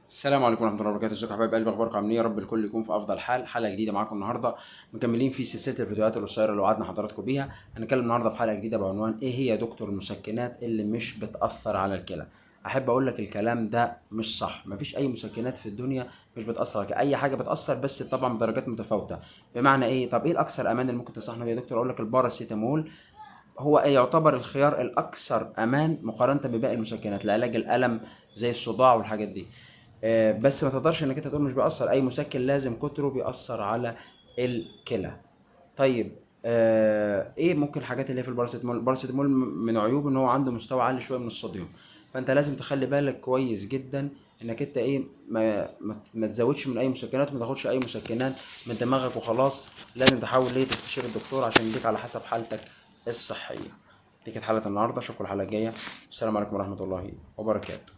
السلام عليكم ورحمه الله وبركاته. ازيكم يا حبايب قلبي؟ اخباركم عاملين ايه؟ يا رب الكل يكون في افضل حال. حلقه جديده معاكم النهارده، مكملين في سلسله الفيديوهات القصيره اللي وعدنا حضراتكم بيها. هنتكلم النهارده في حلقه جديده بعنوان ايه هي يا دكتور المسكنات اللي مش بتاثر على الكلى. احب اقول لك الكلام ده مش صح. مفيش اي مسكنات في الدنيا مش بتاثر على الكلى. اي حاجه بتاثر بس طبعا بدرجات متفاوته. بمعنى ايه؟ طب ايه الاكثر امان اللي ممكن تنصحنا بيه يا دكتور؟ اقول لك الباراسيتامول هو يعتبر الخيار الاكثر امان مقارنه بباقي المسكنات لعلاج الالم زي الصداع والحاجات دي. بس ما تقدرش انك انت تقول مش بيأثر. اي مسكن لازم كتره بيأثر على الكلى. طيب، ايه ممكن الحاجات اللي هي في الباراسيتامول؟ الباراسيتامول من عيوبه ان هو عنده مستوى عالي شويه من الصوديوم. فانت لازم تخلي بالك كويس جدا انك انت ايه ما تزودش من اي مسكنات وما تاخدش اي مسكنات من دماغك وخلاص. لازم تحاول ليه تستشير الدكتور عشان يديك على حسب حالتك الصحيه. دي كانت حلقه النهارده، اشوفكم الحلقه الجايه. السلام عليكم ورحمه الله وبركاته.